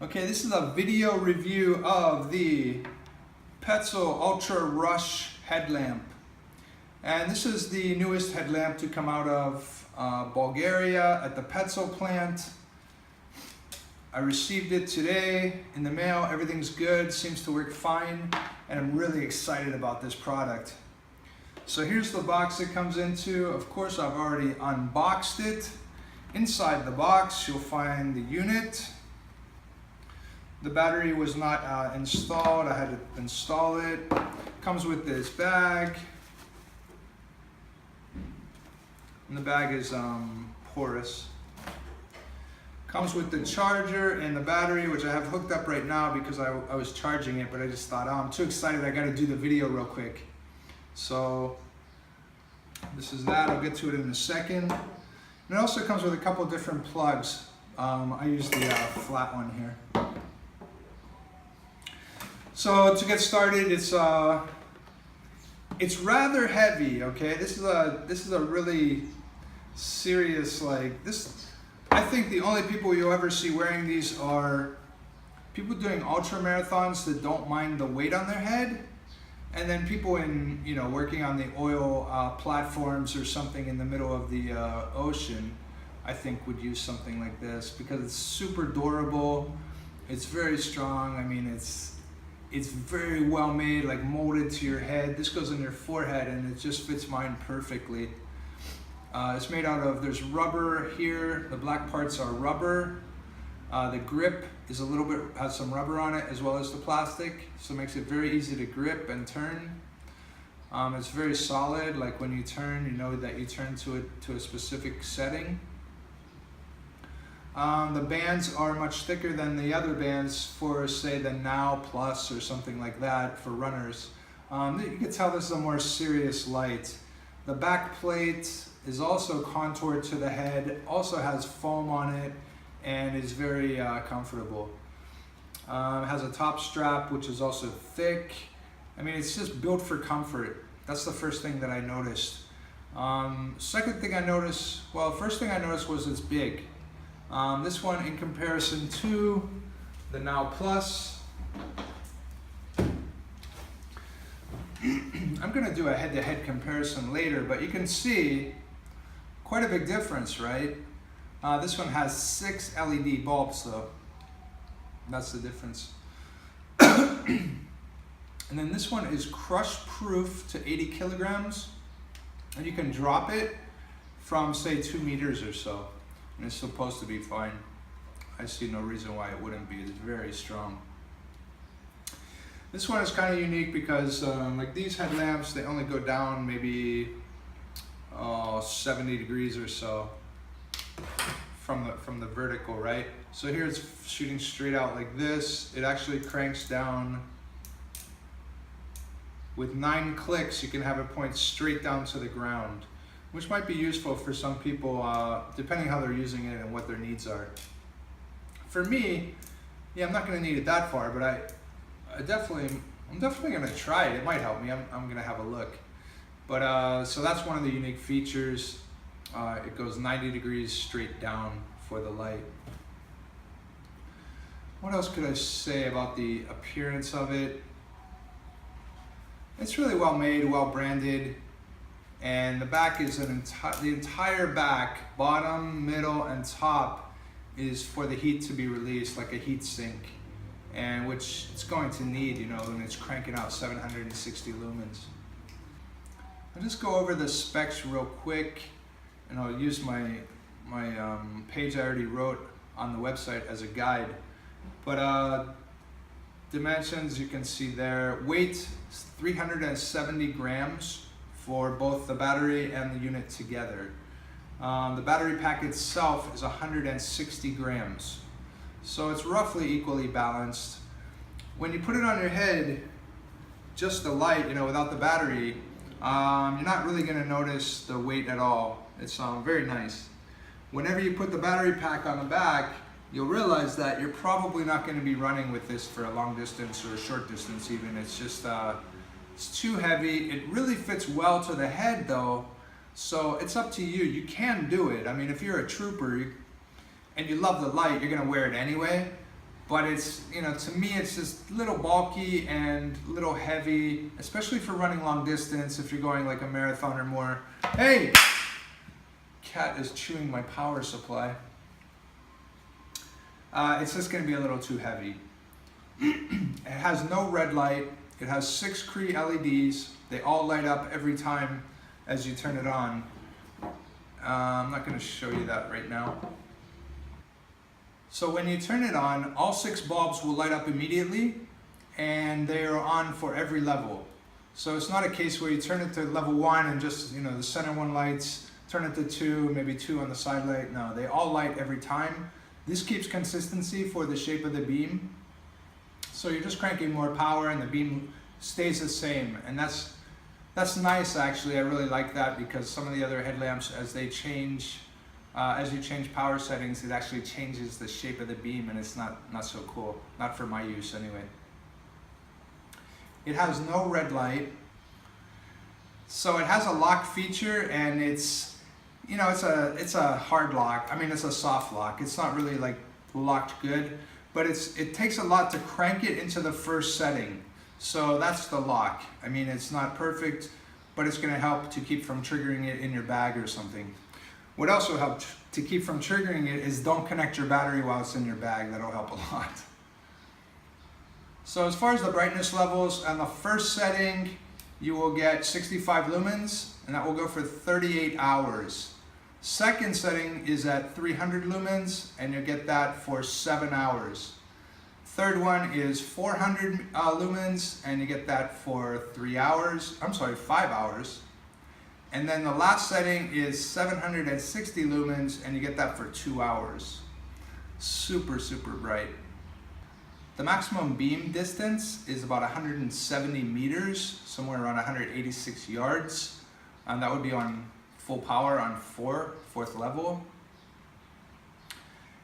Okay, this is a video review of the Petzl Ultra Rush Headlamp. And this is the newest headlamp to come out of Bulgaria at the Petzl plant. I received it today in the mail. Everything's good, seems to work fine, and I'm really excited about this product. So here's the box it comes into. Of course, I've already unboxed it. Inside the box, you'll find the unit. The battery was not installed. I had to install it. Comes with this bag. And the bag is porous. Comes with the charger and the battery, which I have hooked up right now because I was charging it, but I just thought, oh, I'm too excited, I gotta do the video real quick. So this is that. I'll get to it in a second. And it also comes with a couple different plugs. I use the flat one here. So to get started, it's rather heavy. Okay, this is a really serious, like this. I think the only people you'll ever see wearing these are people doing ultra marathons that don't mind the weight on their head, and then people in working on the oil platforms or something in the middle of the ocean. I think would use something like this because it's super durable. It's very strong. I mean, it's very well made, like molded to your head. This goes on your forehead and it just fits mine perfectly. It's made out of, there's rubber here. The black parts are rubber. The grip is a little bit, has some rubber on it as well as the plastic. So it makes it very easy to grip and turn. It's very solid, like when you turn, you know that you turn to a specific setting. The bands are much thicker than the other bands for, say, the Now Plus or something like that for runners. You can tell this is a more serious light. The back plate is also contoured to the head, also has foam on it, and is very comfortable. It has a top strap, which is also thick. I mean, it's just built for comfort. That's the first thing that I noticed. Second thing I noticed, well, first thing I noticed was it's big. This one, in comparison to the Now Plus, I'm going to do a head-to-head comparison later, but you can see quite a big difference, right? This one has 6 LED bulbs, though. That's the difference. And then this one is crush-proof to 80 kilograms, and you can drop it from, say, 2 meters or so. And it's supposed to be fine. I see no reason why it wouldn't be. It's very strong. This one is kind of unique because like these headlamps, they only go down maybe 70 degrees or so from the vertical, right? So here it's shooting straight out like this. It actually cranks down. With 9 clicks, you can have it point straight down to the ground, which might be useful for some people, depending how they're using it and what their needs are. For me, yeah, I'm not going to need it that far, but I'm definitely going to try it. It might help me. I'm going to have a look. But so that's one of the unique features. It goes 90 degrees straight down for the light. What else could I say about the appearance of it? It's really well made, well branded. And the back is the entire back, bottom, middle, and top is for the heat to be released, like a heat sink, and which it's going to need, when it's cranking out 760 lumens. I'll just go over the specs real quick, and I'll use my page I already wrote on the website as a guide. But dimensions, you can see there. Weight is 370 grams. For both the battery and the unit together. The battery pack itself is 160 grams. So it's roughly equally balanced. When you put it on your head, just the light, without the battery, you're not really going to notice the weight at all. It's very nice. Whenever you put the battery pack on the back, you'll realize that you're probably not going to be running with this for a long distance or a short distance even. It's just it's too heavy. It really fits well to the head though, so it's up to you. You can do it. I mean, if you're a trooper and you love the light, you're gonna wear it anyway. but it's, you know, to me it's just a little bulky and a little heavy, especially for running long distance if you're going like a marathon or more. Hey! Cat is chewing my power supply. It's just going to be a little too heavy. It has no red light. It has 6 Cree LEDs. They all light up every time as you turn it on. I'm not going to show you that right now. So when you turn it on, all 6 bulbs will light up immediately, and they are on for every level. So it's not a case where you turn it to level 1 and just, you know, the center one lights, turn it to 2, maybe 2 on the side light. No, they all light every time. This keeps consistency for the shape of the beam. So you're just cranking more power and the beam stays the same. And that's nice actually. I really like that, because some of the other headlamps, as they change, as you change power settings, it actually changes the shape of the beam, and it's not so cool. Not for my use anyway. It has no red light. So it has a lock feature, and it's, you know, it's a hard lock. I mean, it's a soft lock. It's not really like locked good, but it takes a lot to crank it into the first setting. So that's the lock. I mean, it's not perfect, but it's going to help to keep from triggering it in your bag or something. What else will help to keep from triggering it is don't connect your battery while it's in your bag. That'll help a lot. So as far as the brightness levels, on the first setting, you will get 65 lumens, and that will go for 38 hours. Second setting is at 300 lumens, and you'll get that for 7 hours. Third one is 400 lumens, and you get that for 5 hours. And then the last setting is 760 lumens, and you get that for 2 hours. Super, super bright. The maximum beam distance is about 170 meters, somewhere around 186 yards. And that would be on full power on fourth level.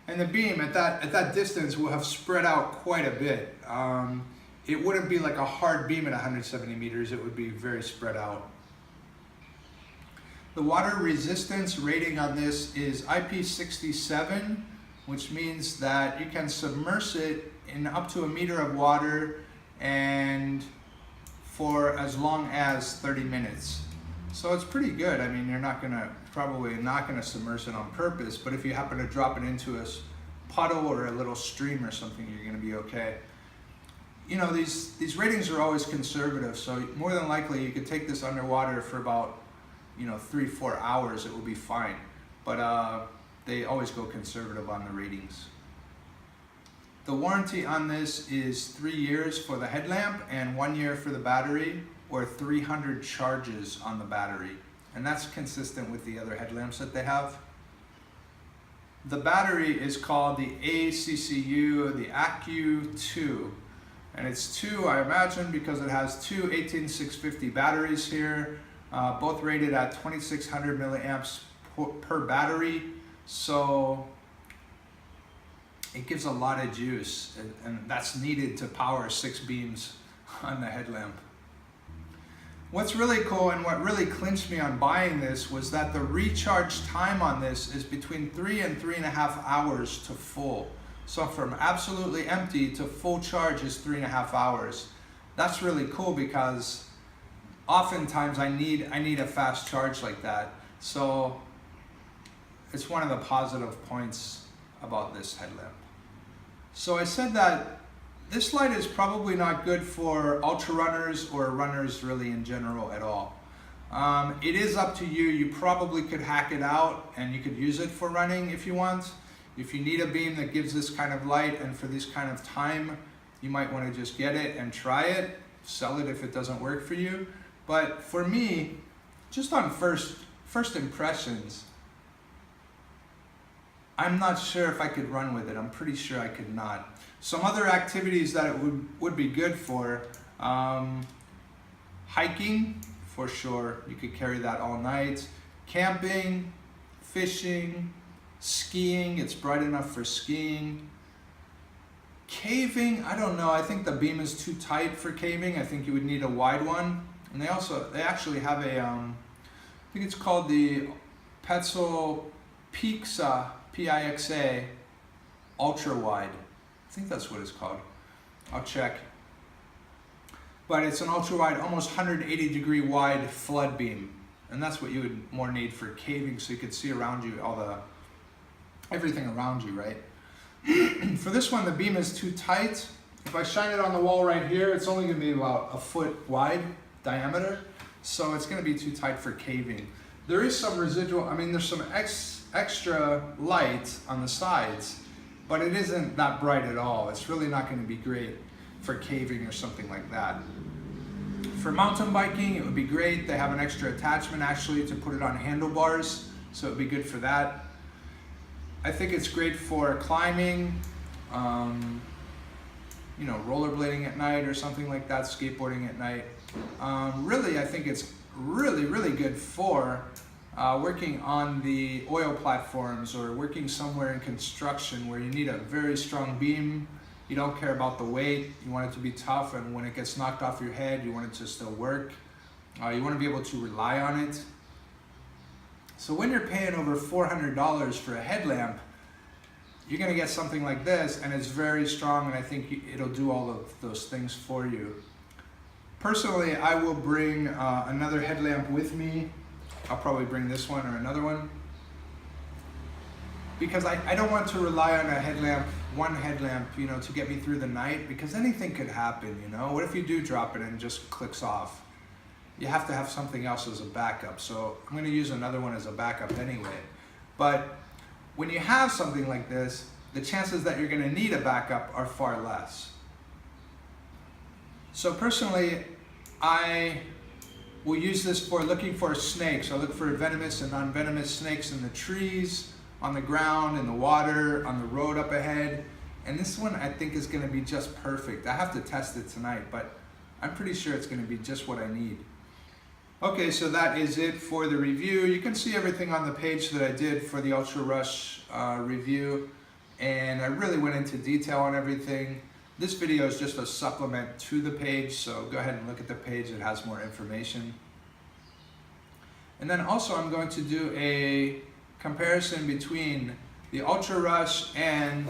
And the beam at that distance will have spread out quite a bit. It wouldn't be like a hard beam at 170 meters, it would be very spread out. The water resistance rating on this is IP67, which means that you can submerge it in up to 1 meter of water and for as long as 30 minutes. So it's pretty good. I mean, you're probably not gonna submerge it on purpose, but if you happen to drop it into a puddle or a little stream or something, you're gonna be okay. You know, these ratings are always conservative, so more than likely you could take this underwater for about, you know, 3-4 hours, it will be fine. But they always go conservative on the ratings. The warranty on this is 3 years for the headlamp and 1 year for the battery, or 300 charges on the battery. And that's consistent with the other headlamps that they have. The battery is called the ACCU, the ACU2. And it's 2, I imagine, because it has 2 18650 batteries here, both rated at 2600 milliamps per battery. So it gives a lot of juice, and that's needed to power 6 beams on the headlamp. What's really cool and what really clinched me on buying this was that the recharge time on this is between 3 and 3.5 hours to full. So from absolutely empty to full charge is 3.5 hours. That's really cool, because oftentimes I need a fast charge like that. So it's one of the positive points about this headlamp. So I said that this light is probably not good for ultra runners or runners really in general at all. It is up to you. You probably could hack it out and you could use it for running if you want. If you need a beam that gives this kind of light and for this kind of time, you might want to just get it and try it, sell it if it doesn't work for you. But for me, just on first impressions, I'm not sure if I could run with it. I'm pretty sure I could not. Some other activities that it would be good for, hiking, for sure. You could carry that all night. Camping, fishing, skiing. It's bright enough for skiing. Caving, I don't know. I think the beam is too tight for caving. I think you would need a wide one. And they actually have a, I think it's called the Petzl Pixa, P-I-X-A, Ultra Wide. I think that's what it's called. I'll check. But it's an ultra wide, almost 180 degree wide flood beam. And that's what you would more need for caving, so you could see around you everything around you, right? For this one, the beam is too tight. If I shine it on the wall right here, it's only gonna be about a foot wide diameter. So it's gonna be too tight for caving. There is some residual, I mean, there's some extra light on the sides, but it isn't that bright at all. It's really not gonna be great for caving or something like that. For mountain biking, it would be great. They have an extra attachment actually to put it on handlebars, so it would be good for that. I think it's great for climbing, you know, rollerblading at night or something like that, skateboarding at night. Really, I think it's really good for working on the oil platforms or working somewhere in construction where you need a very strong beam. You don't care about the weight, you want it to be tough, and when it gets knocked off your head, you want it to still work. You want to be able to rely on it. So when you're paying over $400 for a headlamp, you're going to get something like this, and it's very strong, and I think it'll do all of those things for you. Personally, I will bring another headlamp with me. I'll probably bring this one or another one, because I don't want to rely on a headlamp, one headlamp, you know, to get me through the night, because anything could happen, you know. What if you do drop it and it just clicks off? You have to have something else as a backup. So I'm going to use another one as a backup anyway. But when you have something like this, the chances that you're going to need a backup are far less. So personally, I will use this for looking for snakes. I look for venomous and non-venomous snakes in the trees, on the ground, in the water, on the road up ahead. And this one I think is going to be just perfect. I have to test it tonight, but I'm pretty sure it's going to be just what I need. Okay, so that is it for the review. You can see everything on the page that I did for the Ultra Rush review, and I really went into detail on everything. This video is just a supplement to the page, so go ahead and look at the page. It has more information. And then also I'm going to do a comparison between the Ultra Rush and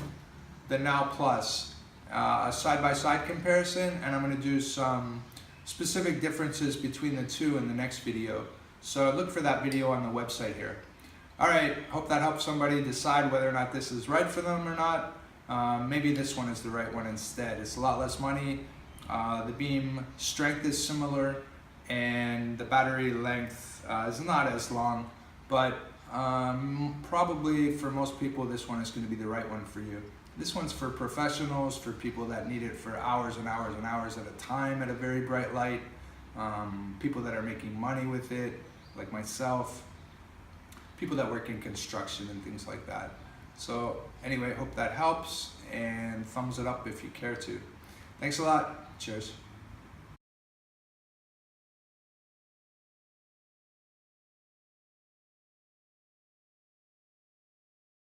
the Now Plus, a side-by-side comparison, and I'm going to do some specific differences between the two in the next video. So look for that video on the website here. Alright, hope that helps somebody decide whether or not this is right for them or not. Maybe this one is the right one instead. It's a lot less money, the beam strength is similar, and the battery length is not as long, but probably for most people this one is going to be the right one for you. This one's for professionals, for people that need it for hours and hours and hours at a time at a very bright light, people that are making money with it, like myself, people that work in construction and things like that. So anyway, hope that helps, and thumbs it up if you care to. Thanks a lot. Cheers.